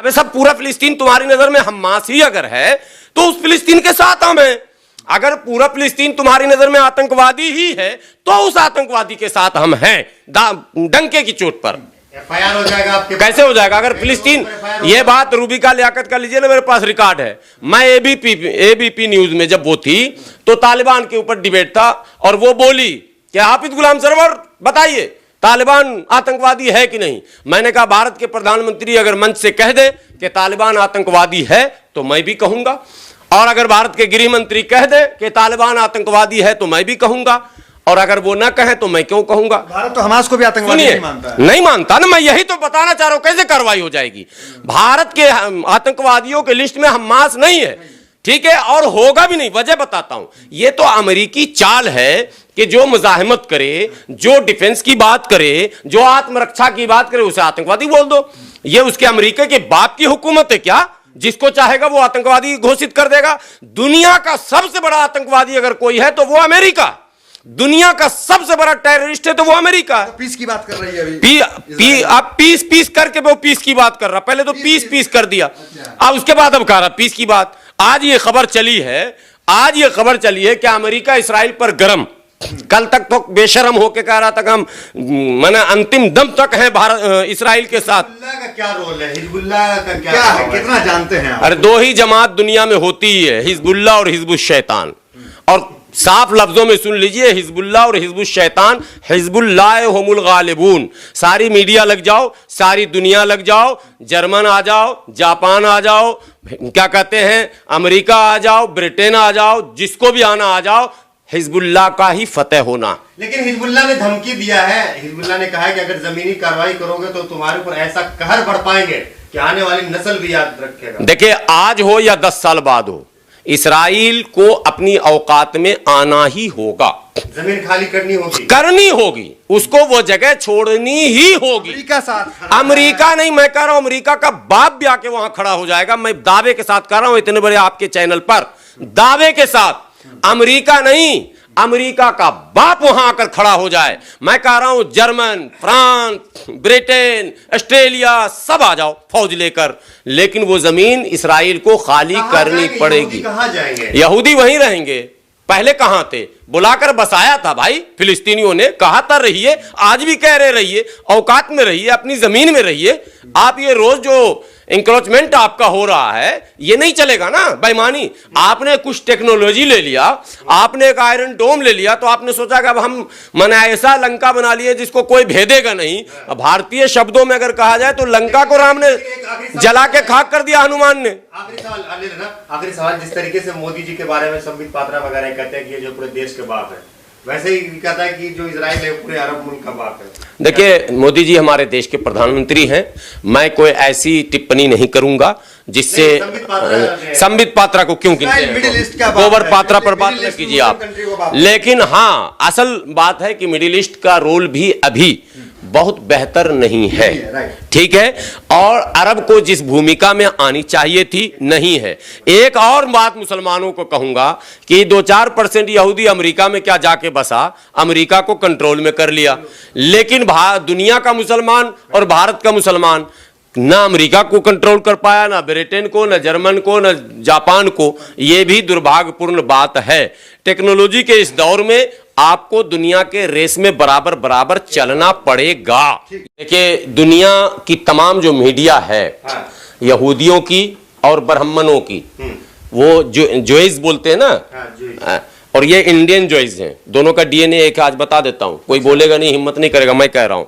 अबे सब पूरा फिलिस्तीन तुम्हारी नजर में हमास ही अगर है तो उस फिलिस्तीन के साथ हम हैं। अगर पूरा फिलिस्तीन तुम्हारी नजर में आतंकवादी ही है तो उस आतंकवादी के साथ हम हैं, डंके की चोट पर। एफआईआर हो जाएगा आपके, कैसे हो जाएगा? अगर फिलिस्तीन, ये बात रूबिका लियाकत का लीजिए ना, मेरे पास रिकॉर्ड है। मैं एबीपी न्यूज में जब वो थी तो तालिबान के ऊपर डिबेट था और वो बोली कि हाफिज गुलाम सरवर बताइए तालिबान आतंकवादी है कि नहीं। मैंने कहा भारत के प्रधानमंत्री अगर मंच से कह दे कि तालिबान आतंकवादी है तो मैं भी कहूंगा, और अगर भारत के गृह मंत्री कह दे कि तालिबान आतंकवादी है तो मैं भी कहूंगा, और अगर वो ना कहे तो मैं क्यों कहूंगा? भारत तो हमास को भी आतंकवादी नहीं मानता है। नहीं मानता ना, मैं यही तो बताना चाह रहा हूं कैसे कार्रवाई हो जाएगी। भारत के आतंकवादियों के लिस्ट में हमास नहीं है, ठीक है, और होगा भी नहीं। वजह बताता हूं, ये तो अमेरिकी चाल है कि जो मुजाहिमत करे, जो डिफेंस की बात करे, जो आत्मरक्षा की बात करे, उसे आतंकवादी बोल दो। ये उसके अमेरिका के बाप की हुकूमत है क्या? जिसको चाहेगा वो आतंकवादी घोषित कर देगा। दुनिया का सबसे बड़ा आतंकवादी अगर कोई है तो वो अमेरिका, दुनिया का सबसे बड़ा टेररिस्ट है तो वो अमेरिका। तो पीस की बात कर रही है अभी। आप पीस करके वो पीस की बात कर रहा, पहले तो पीस कर दिया, अब उसके बाद अब कह रहा पीस की बात। आज ये खबर चली है कि अमेरिका इसराइल पर गरम, कल तक तो बेशरम होके कह रहा था कि हम माने अंतिम दम तक है भारत इसराइल के साथ। हिजबुल्लाह का क्या रोल है? हिजबुल्लाह का क्या है? कितना जानते हैं आप? अरे दो ही जमात दुनिया में होती ही है, हिजबुल्लाह और हिजबुल शैतान। और साफ लफ्जों में सुन लीजिए, हिजबुल्लाह और हिजबुल शैतान, हिजबुल्लाह हुमुल गालिबून। सारी मीडिया लग जाओ, सारी दुनिया लग जाओ, जर्मन आ जाओ, जापान आ जाओ, क्या कहते हैं अमेरिका आ जाओ, ब्रिटेन आ जाओ, जिसको भी आना आ जाओ, हिजबुल्लाह का ही फतेह होना। लेकिन हिजबुल्लाह ने धमकी दिया है, हिजबुल्लाह ने कहा है कि अगर जमीनी कार्रवाई करोगे तो तुम्हारे ऊपर ऐसा कहर बढ़ पाएंगे कि आने वाली नस्ल भी याद रखेगा। देखिए, आज हो या 10 साल बाद हो, इसराइल को अपनी औकात में आना ही होगा, जमीन खाली करनी होगी, उसको वो जगह छोड़नी ही होगी। अमेरिका साथ, अमेरिका नहीं, मैं कह रहा हूं अमेरिका का बाप भी आके वहां खड़ा हो जाएगा। मैं दावे के साथ कह रहा हूं इतने बड़े आपके चैनल पर, दावे के साथ, अमेरिका नहीं, अमेरिका का बाप वहां आकर खड़ा हो जाए। मैं कह रहा हूं जर्मन, फ्रांस, ब्रिटेन, ऑस्ट्रेलिया सब आ जाओ फौज लेकर, लेकिन वो जमीन इसराइल को खाली करनी पड़ेगी। कहां जाएंगे? यहूदी वहीं रहेंगे। पहले कहां थे? बुलाकर बसाया था भाई फिलिस्तीनियों ने, कहा था रहिए, आज भी कह रहे रहिए, औकात में रहिए, अपनी जमीन में रहिए। आप ये रोज जो इंक्रोचमेंट आपका हो रहा है ये नहीं चलेगा ना, बेईमानी। आपने कुछ टेक्नोलॉजी ले लिया, आपने एक आयरन डोम ले लिया, तो आपने सोचा कि अब हम मन ऐसा लंका बना लिए जिसको कोई भेदेगा नहीं। भारतीय शब्दों में अगर कहा जाए तो लंका को राम ने जला के खाक कर दिया, हनुमान ने। आखिरी सवाल, जिस तरीके से मोदी जी के बारे में संबित पात्रा वगैरह कहते हैं कि ये जो पूरे देश के बाप है, वैसे ही कहता है कि जो इजराइल है पूरे अरब मुल्क का बाप है। देखिए, मोदी जी हमारे देश के प्रधानमंत्री हैं, मैं कोई ऐसी टिप्पणी नहीं करूंगा जिससे संबित पात्रा को क्यों गिनते हैं, गोबर पात्रा पर बात न कीजिए आप। लेकिन हाँ, असल बात है कि मिडिल ईस्ट का रोल भी अभी बहुत बेहतर नहीं है, ठीक है, और अरब को जिस भूमिका में आनी चाहिए थी नहीं है। एक और बात मुसलमानों को कहूंगा कि 2-4% यहूदी अमेरिका में क्या जाके बसा, अमेरिका को कंट्रोल में कर लिया, लेकिन दुनिया का मुसलमान और भारत का मुसलमान ना अमेरिका को कंट्रोल कर पाया, ना ब्रिटेन को, ना जर्मन को, ना जापान को। यह भी दुर्भाग्यपूर्ण बात है। टेक्नोलॉजी के इस दौर में आपको दुनिया के रेस में बराबर बराबर चलना पड़ेगा। देखिए, दुनिया की तमाम जो मीडिया है, यहूदियों की और ब्राह्मणों की, वो जो जोइस बोलते हैं ना, और ये इंडियन जोइस हैं, दोनों का डीएनए एक। आज बता देता हूं, कोई बोलेगा नहीं, हिम्मत नहीं करेगा, मैं कह रहा हूं।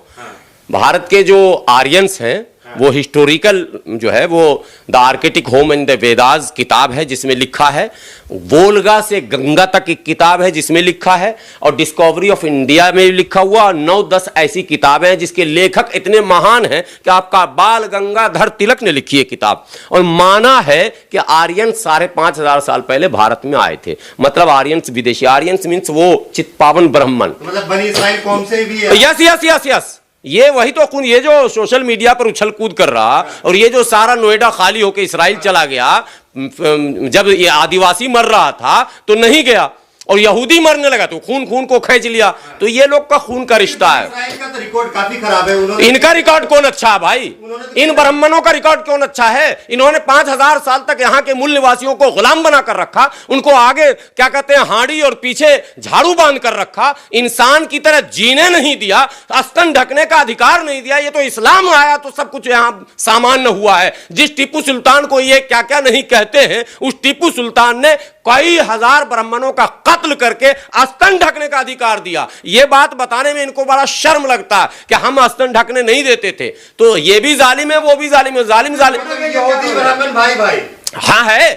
भारत के जो आर्यंस हैं वो हिस्टोरिकल जो है वो the Arctic home in the Vedas किताब है जिसमें लिखा है, वोल्गा से गंगा तक एक किताब है जिसमें लिखा है, और डिस्कवरी ऑफ इंडिया में लिखा हुआ 9-10 ऐसी किताबें हैं जिसके लेखक इतने महान हैं कि आपका बाल गंगाधर तिलक ने लिखी है किताब। और माना है कि आर्यंस 5,500 साल पहले भारत में आए थे, मतलब आर्यंस विदेशी, आर्यंस मीन्स वो चित्पावन ब्राह्मण, मतलब बनी इसराइल कौम से भी है। यस यस यस यस, ये वही तो, ये जो सोशल मीडिया पर उछल कूद कर रहा, और ये जो सारा नोएडा खाली होकर इसराइल चला गया, जब ये आदिवासी मर रहा था तो नहीं गया, और यहूदी मरने लगा तो खून खून को खींच लिया। तो ये लोग का खून का रिश्ता है। इजराइल का तो रिकॉर्ड काफी खराब है। उन्होंने इनका रिकॉर्ड कौन अच्छा है भाई? इन ब्राह्मणों का रिकॉर्ड कौन अच्छा है? इन्होंने 5000 साल तक यहाँ के मूल निवासियों को गुलाम बनाकर रखा, उनको आगे क्या कहते हैं हांडी और पीछे झाड़ू बांध कर रखा, इंसान की तरह जीने नहीं दिया, स्तन ढकने का अधिकार नहीं दिया। ये तो इस्लाम आया तो सब कुछ यहाँ सामान्य हुआ है। जिस टीपू सुल्तान को ये क्या क्या नहीं कहते हैं, उस टीपू सुल्तान ने कई हजार ब्राह्मणों का कत्ल करके स्तन ढकने का अधिकार दिया। यह बात बताने में इनको बड़ा शर्म लगता है कि हम स्तन ढकने नहीं देते थे। तो ये भी जालिम है, वो भी जालिम है, जालिम जालिम। यहूदी ब्राह्मण भाई भाई। हाँ है,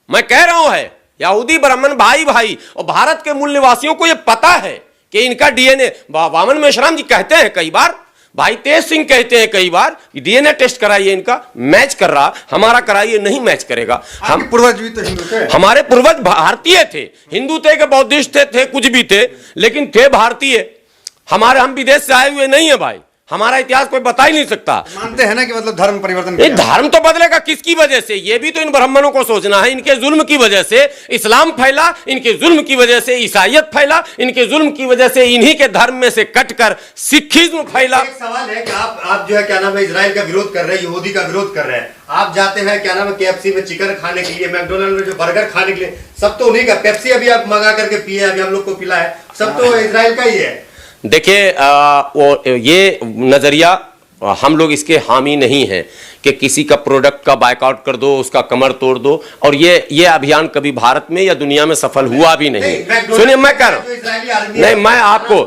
मैं कह रहा हूं है, यहूदी ब्राह्मण भाई भाई। और भारत के मूल निवासियों को यह पता है कि इनका डीएनए, वामन मेश्राम जी कहते हैं कई बार, भाई तेज सिंह कहते हैं कई बार, डीएनए टेस्ट कराइए, इनका मैच कर रहा, हमारा कराइए, नहीं मैच करेगा। हम पूर्वज भी तो हिंदू थे। हमारे पूर्वज भारतीय थे, हिंदू थे कि बौद्धिस्ट थे, कुछ भी थे, लेकिन थे भारतीय। हमारे, हम विदेश से आए हुए नहीं है भाई, हमारा इतिहास कोई बता ही नहीं सकता। मानते हैं ना कि मतलब धर्म परिवर्तन ये धर्म तो बदलेगा किसकी वजह से? ये भी तो इन ब्राह्मणों को सोचना है। इनके जुल्म की वजह से इस्लाम फैला, इनके जुल्म की वजह से ईसाइयत फैला, इनके जुल्म की वजह से इन्हीं के धर्म में से कटकर सिखिज्म फैला। एक सवाल है कि आप जो है क्या नाम है इजराइल का विरोध कर रहे हैं, यहूदी का विरोध कर रहे हैं। आप जाते हैं क्या नाम है KFC में चिकन खाने के लिए, मैकडोनल्ड में जो बर्गर खाने के लिए, सब तो उन्हीं का। पेप्सी अभी आप मंगा करके पिए, अभी हम लोग को पिला है, सब तो इजराइल का ही है। देखिए ये नजरिया हम लोग इसके हामी नहीं हैं कि किसी का प्रोडक्ट का बायकॉट कर दो, उसका कमर तोड़ दो। और ये अभियान कभी भारत में या दुनिया में सफल हुआ भी नहीं। सुनिए, मैं कह रहा हूं, नहीं, मैं आपको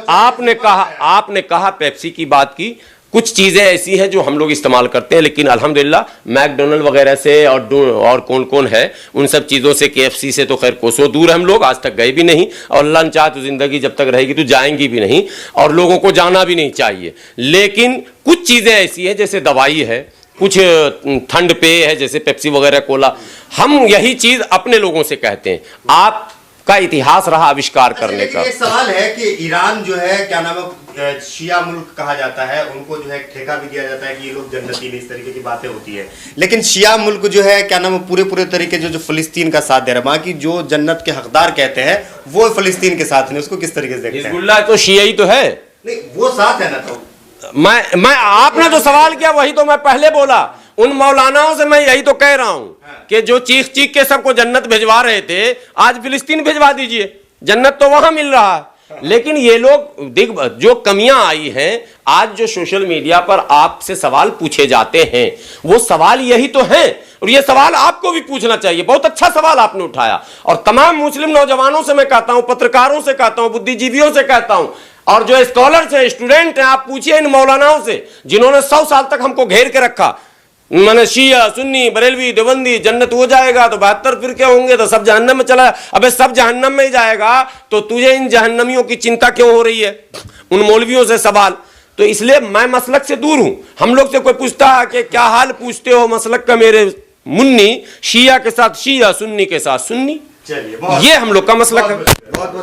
आपने कहा पेप्सी की बात की, कुछ चीजें ऐसी हैं जो हम लोग इस्तेमाल करते हैं, लेकिन अल्हम्दुलिल्लाह मैकडोनल्ड वगैरह से और कौन कौन है उन सब चीजों से, KFC से तो खैर कोसों दूर हम लोग, आज तक गए भी नहीं, और अल्लाह ने चाहा तो जिंदगी जब तक रहेगी तो जाएंगी भी नहीं, और लोगों को जाना भी नहीं चाहिए। लेकिन कुछ चीजें ऐसी हैं जैसे दवाई है, कुछ ठंड पेय है जैसे पेप्सी वगैरह, कोला, हम यही चीज अपने लोगों से कहते हैं। आप का इतिहास रहा आविष्कार करने का। एक सवाल है कि ईरान जो है क्या नाम है शिया मुल्क कहा जाता है, उनको जो है ठेका भी दिया जाता है कि ये लोग जन्नती नहीं, इस तरीके की बातें होती है। लेकिन शिया मुल्क जो है क्या नाम है पूरे तरीके जो फिलिस्तीन का साथ दे रहा है, बाकी जो जन्नत के हकदार कहते हैं वो फिलिस्तीन के साथ नहीं, उसको किस तरीके से देखते हैं? हिजबुल्लाह तो शियाई तो है, नहीं वो साथ है ना। तो मैं आपने जो सवाल किया वही तो मैं पहले बोला। उन मौलानाओं से मैं यही तो कह रहा हूं कि जो चीख चीख के सबको जन्नत भिजवा रहे थे, आज फिलिस्तीन भिजवा दीजिए, जन्नत तो वहां मिल रहा है। लेकिन ये लोग जो कमियां आई हैं, आज जो सोशल मीडिया पर आपसे सवाल पूछे जाते हैं, वो सवाल यही तो हैं, और ये सवाल आपको भी पूछना चाहिए। बहुत अच्छा सवाल आपने उठाया, और तमाम मुस्लिम नौजवानों से मैं कहता हूं, पत्रकारों से कहता हूं, बुद्धिजीवियों से कहता हूं, और जो स्कॉलर्स हैं, स्टूडेंट हैं, आप पूछिए इन मौलानाओं से जिन्होंने 100 साल तक हमको घेर के रखा, मैंने शिया सुन्नी बरेलवी देवबंदी, जन्नत हो जाएगा तो 72 फिरके होंगे तो सब जहन्नम में चला। अबे सब जहन्नम में ही जाएगा तो तुझे इन जहन्नमियों की चिंता क्यों हो रही है? उन मौलवियों से सवाल। तो इसलिए मैं मसलक से दूर हूं। हम लोग से कोई पूछता है कि क्या हाल पूछते हो मसलक का मेरे मुन्नी, शिया के साथ शिया, सुन्नी के साथ सुन्नी, चलिए ये हम लोग का मसलक है। बहुत